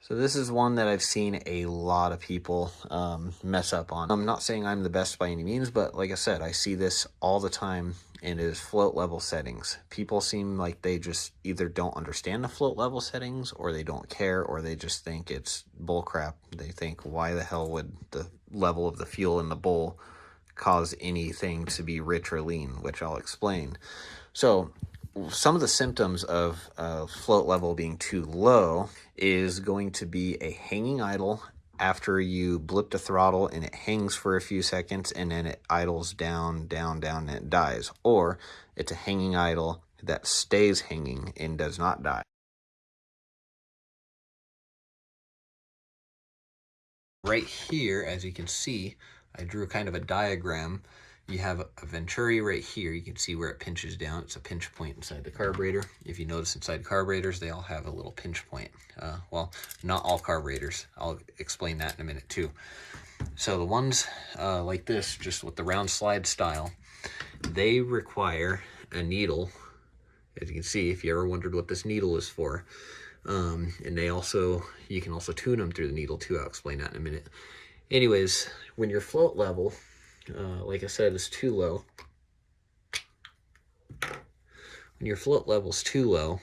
So this is one that I've seen a lot of people mess up on. I'm not saying I'm the best by any means, but like I said, I see this all the time, and it is float level settings. People seem like they just either don't understand the float level settings, or they don't care, or they just think it's bullcrap. They think, why the hell would the level of the fuel in the bowl cause anything to be rich or lean, which I'll explain. So some of the symptoms of float level being too low is going to be a hanging idle after you blip the throttle, and it hangs for a few seconds and then it idles down, down, down, and it dies. Or it's a hanging idle that stays hanging and does not die. Right here, as you can see, I drew kind of a diagram. You have a venturi right here. You can see where it pinches down. It's a pinch point inside the carburetor. If you notice inside carburetors, they all have a little pinch point. Well, not all carburetors. I'll explain that in a minute too. So the ones like this, just with the round slide style, they require a needle. As you can see, if you ever wondered what this needle is for. And they also, you can also tune them through the needle too. I'll explain that in a minute. Anyways, when your float level, like I said, is too low. When your float level is too low,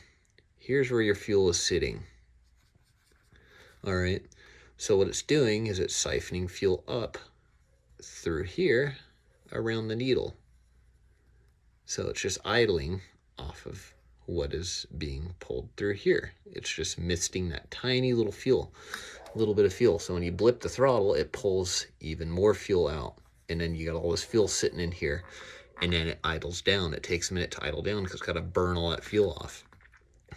here's where your fuel is sitting. All right. So what it's doing is it's siphoning fuel up through here around the needle. So it's just idling off of what is being pulled through here. It's just misting that tiny little fuel, a little bit of fuel. So when you blip the throttle, it pulls even more fuel out. And then you got all this fuel sitting in here, and then it idles down. It takes a minute to idle down because it's got to burn all that fuel off.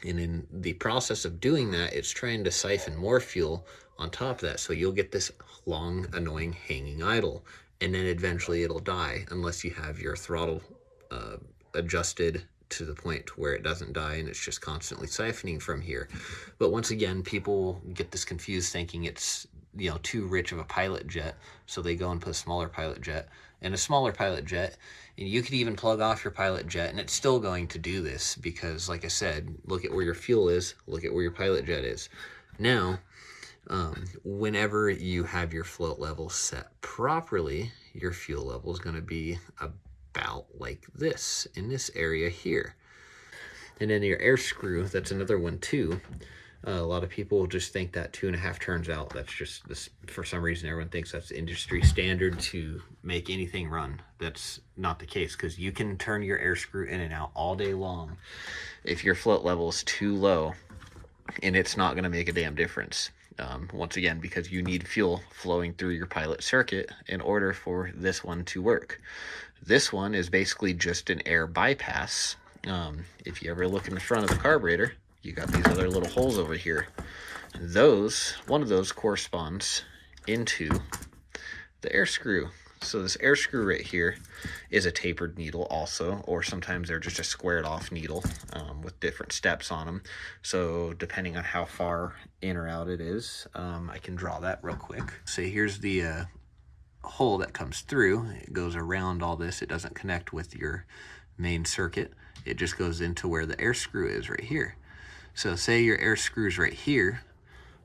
And in the process of doing that, it's trying to siphon more fuel on top of that. So you'll get this long, annoying hanging idle, and then eventually it'll die unless you have your throttle adjusted to the point where it doesn't die and it's just constantly siphoning from here. But once again, people get this confused thinking it's, you know, too rich of a pilot jet, so they go and put a smaller pilot jet. And a smaller pilot jet, and you could even plug off your pilot jet and it's still going to do this because, like I said, look at where your fuel is, look at where your pilot jet is. Now, whenever you have your float level set properly, your fuel level is going to be about like this, in this area here. And then your air screw, that's another one too. A lot of people just think that 2.5 turns out. That's just this, for some reason, everyone thinks that's industry standard to make anything run. That's not the case, because you can turn your air screw in and out all day long if your float level is too low, and it's not going to make a damn difference. Once again, because you need fuel flowing through your pilot circuit in order for this one to work. This one is basically just an air bypass. If you ever look in the front of the carburetor, you got these other little holes over here. One of those corresponds into the air screw. So this air screw right here is a tapered needle also, or sometimes they're just a squared off needle with different steps on them. So depending on how far in or out it is, I can draw that real quick. So here's the hole that comes through. It goes around all this. It doesn't connect with your main circuit. It just goes into where the air screw is right here. So say your air screw's right here.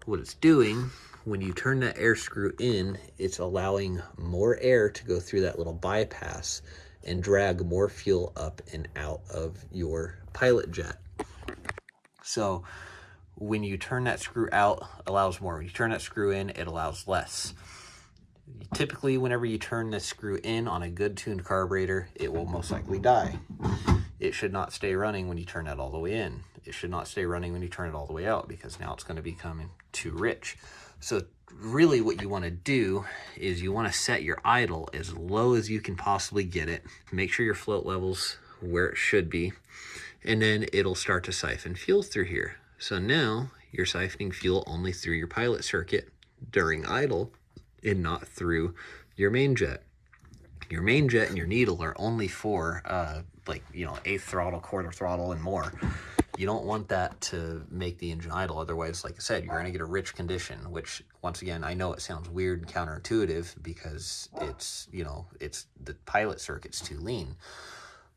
What it's doing, when you turn that air screw in, it's allowing more air to go through that little bypass and drag more fuel up and out of your pilot jet. So when you turn that screw out, it allows more. When you turn that screw in, it allows less. Typically, whenever you turn this screw in on a good tuned carburetor, it will most likely die. It should not stay running when you turn that all the way in. It should not stay running when you turn it all the way out, because now it's going to become too rich. So really what you want to do is you want to set your idle as low as you can possibly get it. Make sure your float level's where it should be, and then it'll start to siphon fuel through here. So now you're siphoning fuel only through your pilot circuit during idle and not through your main jet. Your main jet and your needle are only for like, you know, eighth throttle, quarter throttle, and more. You don't want that to make the engine idle. Otherwise, like I said, you're going to get a rich condition, which, once again, I know it sounds weird and counterintuitive because it's, you know, it's the pilot circuit's too lean.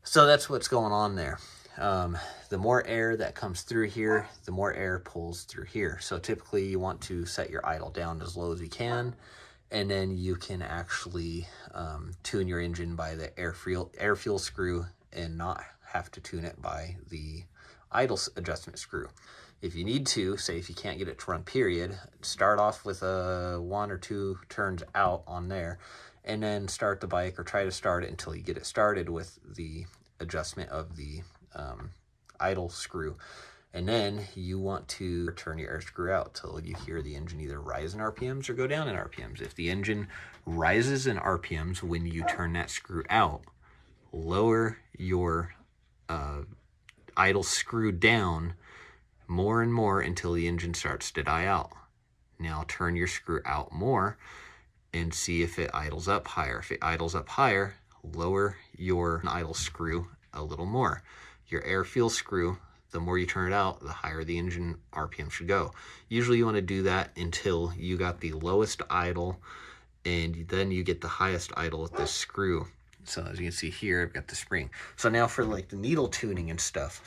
So that's what's going on there. the more air that comes through here, the more air pulls through here. So typically you want to set your idle down as low as you can, and then you can actually tune your engine by the air fuel screw and not have to tune it by the idle adjustment screw. If you need to, say if you can't get it to run period, start off with a 1 or 2 turns out on there, and then start the bike or try to start it until you get it started with the adjustment of the idle screw. And then you want to turn your air screw out till you hear the engine either rise in RPMs or go down in RPMs. If the engine rises in RPMs when you turn that screw out, lower your idle screw down more and more until the engine starts to die out. Now turn your screw out more and see if it idles up higher. If it idles up higher, lower your idle screw a little more. Your air fuel screw, the more you turn it out, the higher the engine RPM should go. Usually you want to do that until you got the lowest idle, and then you get the highest idle with this screw. So as you can see here, I've got the spring. So now for like the needle tuning and stuff,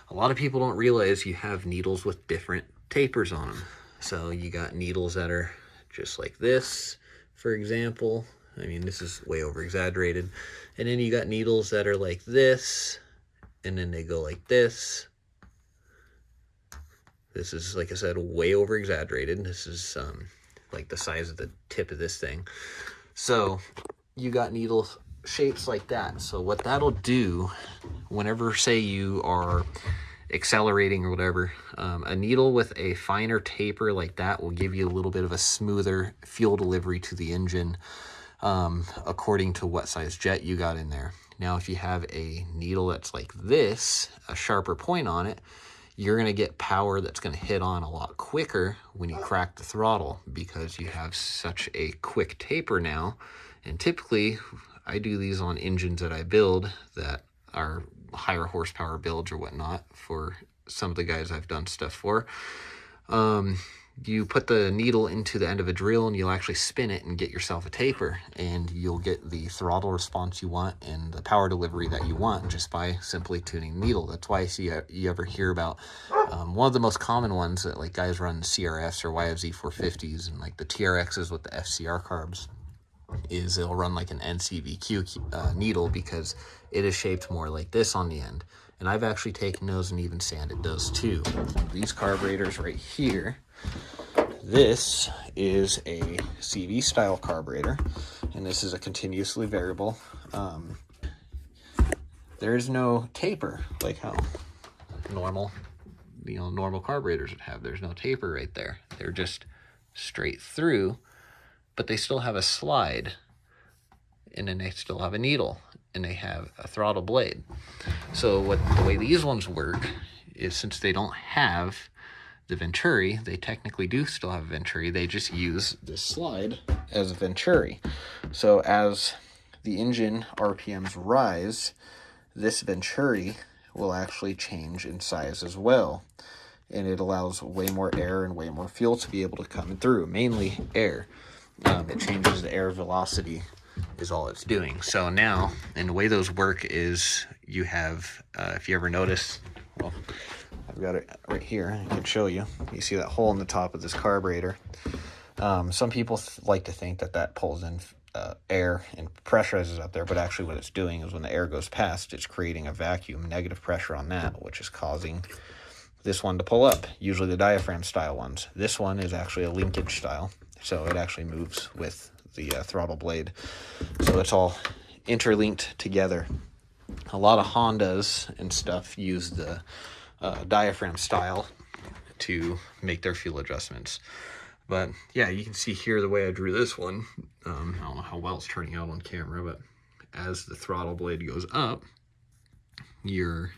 a lot of people don't realize you have needles with different tapers on them. So you got needles that are just like this, for example. I mean, this is way over exaggerated. And then you got needles that are like this, and then they go like this. This is, like I said, way over exaggerated. This is like the size of the tip of this thing. So you got needle shapes like that. So what that'll do, whenever, say, you are accelerating or whatever, a needle with a finer taper like that will give you a little bit of a smoother fuel delivery to the engine, according to what size jet you got in there. Now, if you have a needle that's like this, a sharper point on it, you're going to get power that's going to hit on a lot quicker when you crack the throttle, because you have such a quick taper now. And typically, I do these on engines that I build that are higher horsepower builds or whatnot for some of the guys I've done stuff for. You put the needle into the end of a drill and you'll actually spin it and get yourself a taper, and you'll get the throttle response you want and the power delivery that you want just by simply tuning the needle. That's why I see you ever hear about one of the most common ones that like guys run CRFs or YFZ 450s and like the TRXs with the FCR carbs is they'll run like an NCVQ needle because it is shaped more like this on the end. And I've actually taken those and even sanded those too. These carburetors right here, this is a CV style carburetor, and this is a continuously variable. There's no taper like how normal carburetors would have. There's no taper right there. They're just straight through, but they still have a slide, and then they still have a needle, and they have a throttle blade. So the way these ones work is, since they don't have the venturi, they technically do still have a venturi, they just use this slide as a venturi. So as the engine RPMs rise, this venturi will actually change in size as well, and it allows way more air and way more fuel to be able to come through, mainly air. It changes the air velocity is all it's doing. So now, and the way those work is you have, if you ever notice, well, I've got it right here, I can show you. You see that hole in the top of this carburetor. Some people like to think that that pulls in air and pressurizes up there, but actually what it's doing is when the air goes past, it's creating a vacuum, negative pressure on that, which is causing this one to pull up, usually the diaphragm style ones. This one is actually a linkage style, so it actually moves with the throttle blade. So it's all interlinked together. A lot of Hondas and stuff use the diaphragm style to make their fuel adjustments. But yeah, you can see here the way I drew this one. I don't know how well it's turning out on camera, but as the throttle blade goes up, your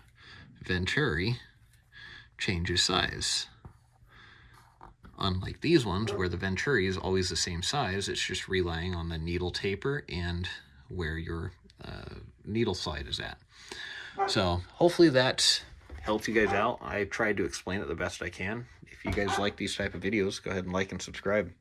venturi changes size. Unlike these ones where the venturi is always the same size, it's just relying on the needle taper and where your needle slide is at. So hopefully that helps you guys out. I tried to explain it the best I can. If you guys like these type of videos, go ahead and like and subscribe.